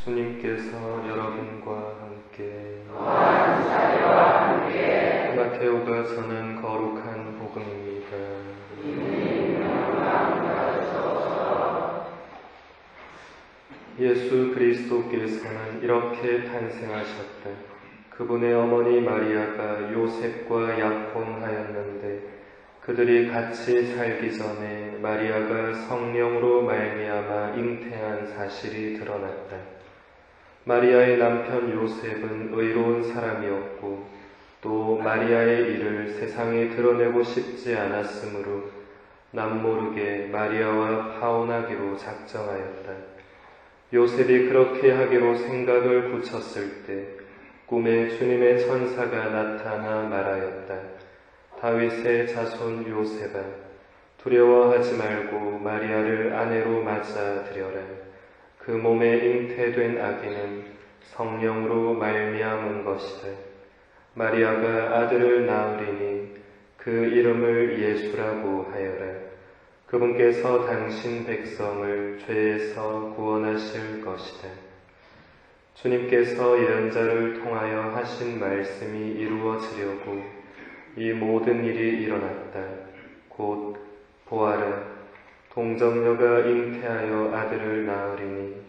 주님께서 여러분과 함께 사도와 함께 마테오가 전한 거룩한 복음입니다. 예수 그리스도께서는 이렇게 탄생하셨다. 그분의 어머니 마리아가 요셉과 약혼하였는데 그들이 같이 살기 전에 마리아가 성령으로 말미암아 잉태한 사실이 드러났다. 마리아의 남편 요셉은 의로운 사람이었고 또 마리아의 일을 세상에 드러내고 싶지 않았으므로 남모르게 마리아와 파혼하기로 작정하였다. 요셉이 그렇게 하기로 생각을 굳혔을 때 꿈에 주님의 천사가 나타나 말하였다. 다윗의 자손 요셉아, 두려워하지 말고 마리아를 아내로 맞아들여라. 그 몸에 잉태된 아기는 성령으로 말미암은 것이다. 마리아가 아들을 낳으리니 그 이름을 예수라고 하여라. 그분께서 당신 백성을 죄에서 구원하실 것이다. 주님께서 예언자를 통하여 하신 말씀이 이루어지려고 이 모든 일이 일어났다. 곧 보아라, 동정녀가 잉태하여 아들을 낳으리니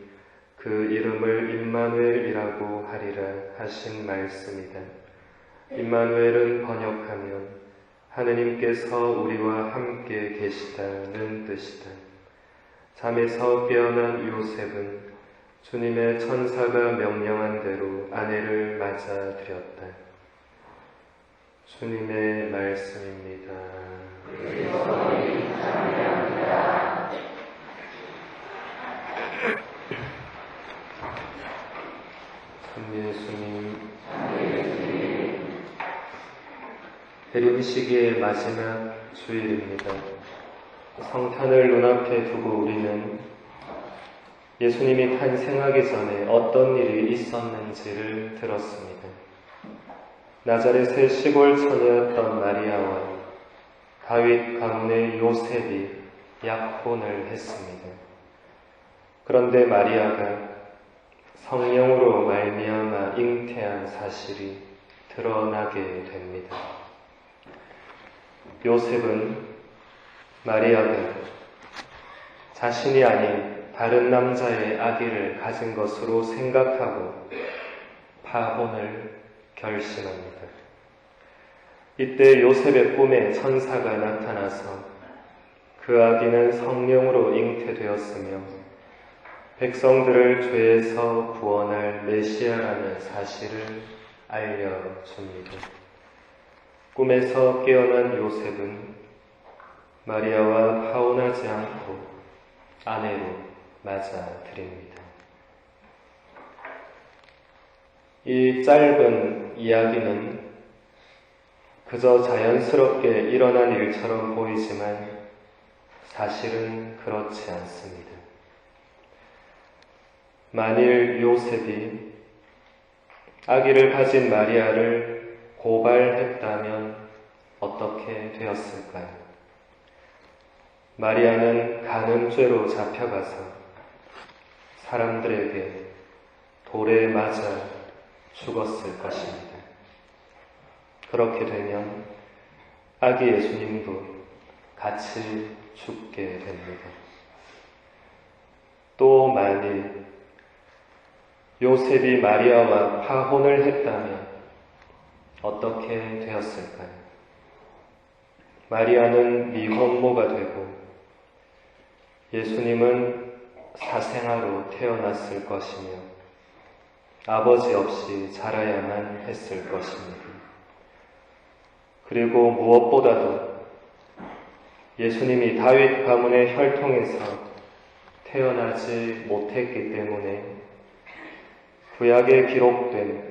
그 이름을 임마누엘이라고 하리라 하신 말씀이다. 임마누엘은 번역하면 하느님께서 우리와 함께 계시다는 뜻이다. 잠에서 깨어난 요셉은 주님의 천사가 명령한 대로 아내를 맞아들였다. 주님의 말씀입니다. 참 예수님, 대림시기의 마지막 주일입니다. 성탄을 눈앞에 두고 우리는 예수님이 탄생하기 전에 어떤 일이 있었는지를 들었습니다. 나자렛의 시골 처녀였던 마리아와 다윗 가문의 요셉이 약혼을 했습니다. 그런데 마리아가 성령으로 말미암아 잉태한 사실이 드러나게 됩니다. 요셉은 마리아가 자신이 아닌 다른 남자의 아기를 가진 것으로 생각하고 파혼을 결심합니다. 이때 요셉의 꿈에 천사가 나타나서 그 아기는 성령으로 잉태되었으며 백성들을 죄에서 구원할 메시아라는 사실을 알려줍니다. 꿈에서 깨어난 요셉은 마리아와 파혼하지 않고 아내로 맞아들입니다. 이 짧은 이야기는 그저 자연스럽게 일어난 일처럼 보이지만 사실은 그렇지 않습니다. 만일 요셉이 아기를 가진 마리아를 고발했다면 어떻게 되었을까요? 마리아는 간음죄로 잡혀가서 사람들에게 돌에 맞아 죽었을 것입니다. 그렇게 되면 아기 예수님도 같이 죽게 됩니다. 또 만일 요셉이 마리아와 파혼을 했다면 어떻게 되었을까요? 마리아는 미혼모가 되고 예수님은 사생아로 태어났을 것이며 아버지 없이 자라야만 했을 것입니다. 그리고 무엇보다도 예수님이 다윗 가문의 혈통에서 태어나지 못했기 때문에 구약에 기록된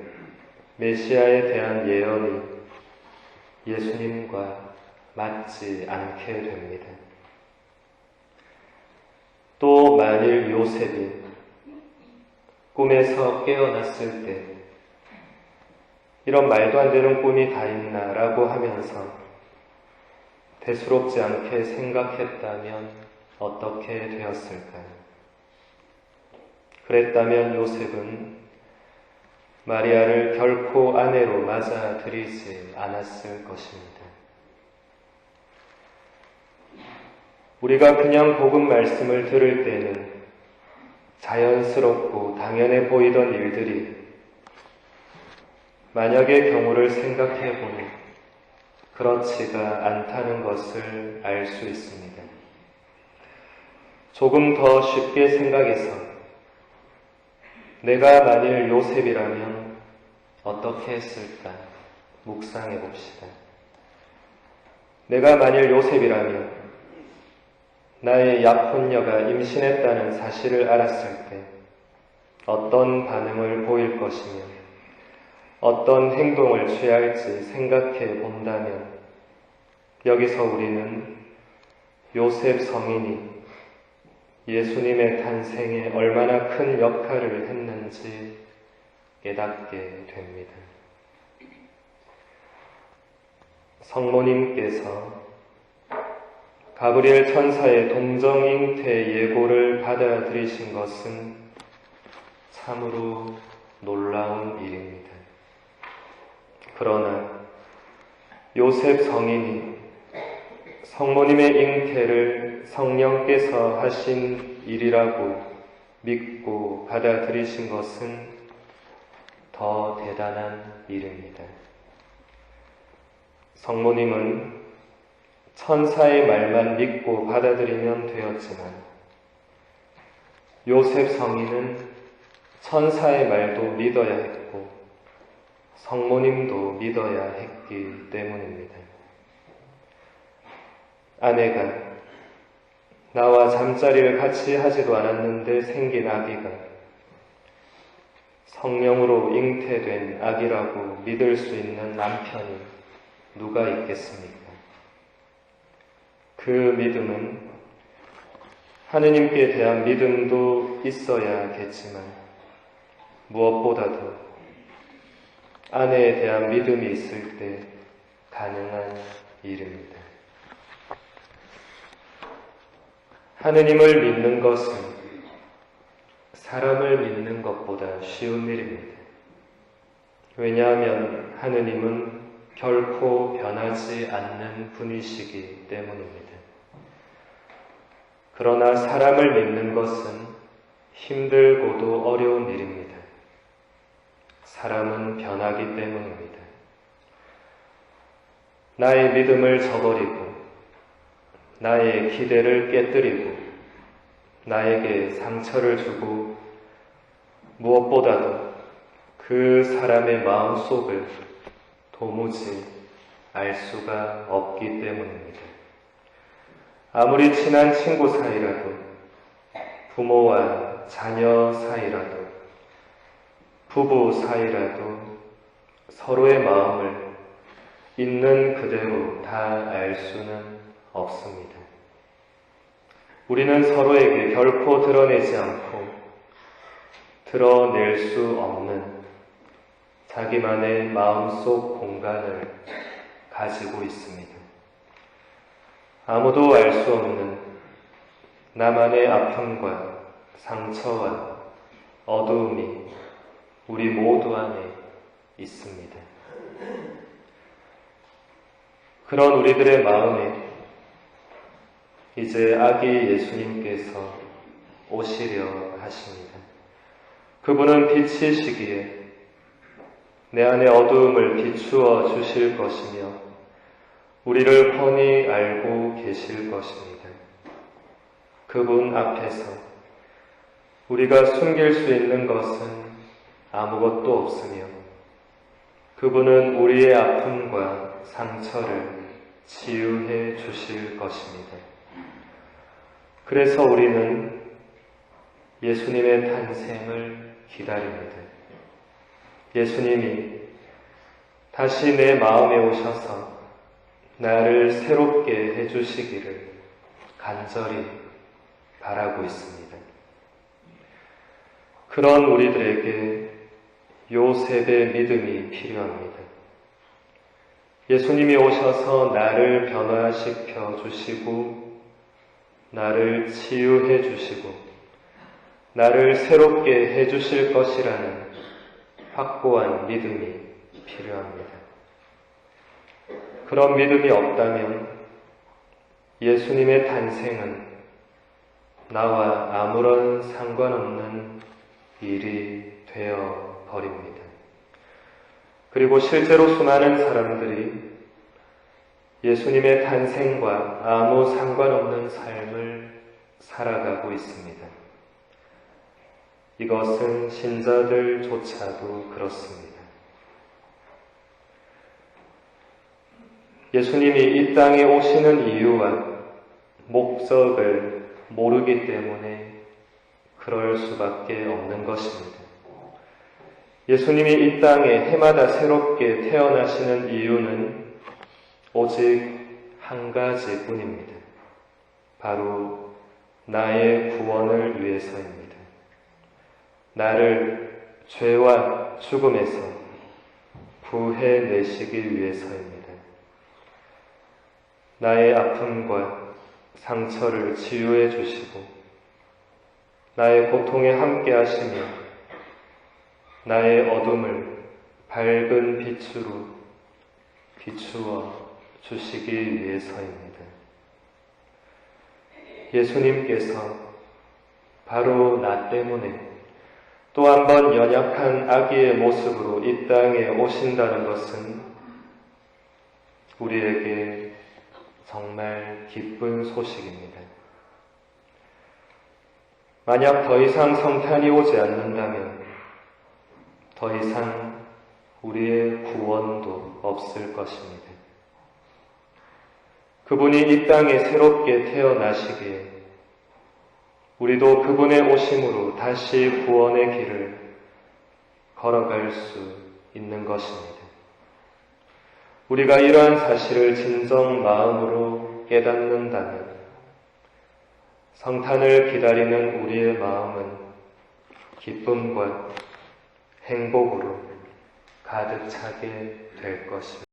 메시아에 대한 예언이 예수님과 맞지 않게 됩니다. 또 만일 요셉이 꿈에서 깨어났을 때 이런 말도 안 되는 꿈이 다 있나라고 하면서 대수롭지 않게 생각했다면 어떻게 되었을까요? 그랬다면 요셉은 마리아를 결코 아내로 맞아들이지 않았을 것입니다. 우리가 그냥 복음 말씀을 들을 때는 자연스럽고 당연해 보이던 일들이 만약의 경우를 생각해 보니 그렇지가 않다는 것을 알 수 있습니다. 조금 더 쉽게 생각해서 내가 만일 요셉이라면 어떻게 했을까 묵상해 봅시다. 내가 만일 요셉이라면 나의 약혼녀가 임신했다는 사실을 알았을 때 어떤 반응을 보일 것이며 어떤 행동을 취할지 생각해 본다면 여기서 우리는 요셉 성인이 예수님의 탄생에 얼마나 큰 역할을 했는지 깨닫게 됩니다. 성모님께서 가브리엘 천사의 동정잉태 예고를 받아들이신 것은 참으로 놀라운 일입니다. 그러나 요셉 성인이 성모님의 잉태를 성령께서 하신 일이라고 믿고 받아들이신 것은 더 대단한 일입니다. 성모님은 천사의 말만 믿고 받아들이면 되었지만 요셉 성인은 천사의 말도 믿어야 했고 성모님도 믿어야 했기 때문입니다. 아내가 나와 잠자리를 같이 하지도 않았는데 생긴 아기가 성령으로 잉태된 아기라고 믿을 수 있는 남편이 누가 있겠습니까? 그 믿음은 하느님께 대한 믿음도 있어야겠지만 무엇보다도 아내에 대한 믿음이 있을 때 가능한 일입니다. 하느님을 믿는 것은 사람을 믿는 것보다 쉬운 일입니다. 왜냐하면 하느님은 결코 변하지 않는 분이시기 때문입니다. 그러나 사람을 믿는 것은 힘들고도 어려운 일입니다. 사람은 변하기 때문입니다. 나의 믿음을 저버리고 나의 기대를 깨뜨리고 나에게 상처를 주고 무엇보다도 그 사람의 마음속을 도무지 알 수가 없기 때문입니다. 아무리 친한 친구 사이라도 부모와 자녀 사이라도 부부 사이라도 서로의 마음을 있는 그대로 다 알 수는 없습니다. 우리는 서로에게 결코 드러내지 않고 드러낼 수 없는 자기만의 마음속 공간을 가지고 있습니다. 아무도 알 수 없는 나만의 아픔과 상처와 어두움이 우리 모두 안에 있습니다. 그런 우리들의 마음에 이제 아기 예수님께서 오시려 하십니다. 그분은 빛이시기에 내 안의 어두움을 비추어 주실 것이며 우리를 훤히 알고 계실 것입니다. 그분 앞에서 우리가 숨길 수 있는 것은 아무것도 없으며 그분은 우리의 아픔과 상처를 치유해 주실 것입니다. 그래서 우리는 예수님의 탄생을 기다립니다. 예수님이 다시 내 마음에 오셔서 나를 새롭게 해주시기를 간절히 바라고 있습니다. 그런 우리들에게 요셉의 믿음이 필요합니다. 예수님이 오셔서 나를 변화시켜 주시고 나를 치유해 주시고 나를 새롭게 해주실 것이라는 확고한 믿음이 필요합니다. 그런 믿음이 없다면 예수님의 탄생은 나와 아무런 상관없는 일이 되어 버립니다. 그리고 실제로 수많은 사람들이 예수님의 탄생과 아무 상관없는 삶을 살아가고 있습니다. 이것은 신자들조차도 그렇습니다. 예수님이 이 땅에 오시는 이유와 목적을 모르기 때문에 그럴 수밖에 없는 것입니다. 예수님이 이 땅에 해마다 새롭게 태어나시는 이유는 오직 한 가지뿐입니다. 바로 나의 구원을 위해서입니다. 나를 죄와 죽음에서 구해내시기 위해서입니다. 나의 아픔과 상처를 치유해 주시고 나의 고통에 함께 하시며 나의 어둠을 밝은 빛으로 비추어 주시기 위해서입니다. 예수님께서 바로 나 때문에 또 한 번 연약한 아기의 모습으로 이 땅에 오신다는 것은 우리에게 정말 기쁜 소식입니다. 만약 더 이상 성탄이 오지 않는다면 더 이상 우리의 구원도 없을 것입니다. 그분이 이 땅에 새롭게 태어나시기에 우리도 그분의 오심으로 다시 구원의 길을 걸어갈 수 있는 것입니다. 우리가 이러한 사실을 진정 마음으로 깨닫는다면 성탄을 기다리는 우리의 마음은 기쁨과 행복으로 가득 차게 될 것입니다.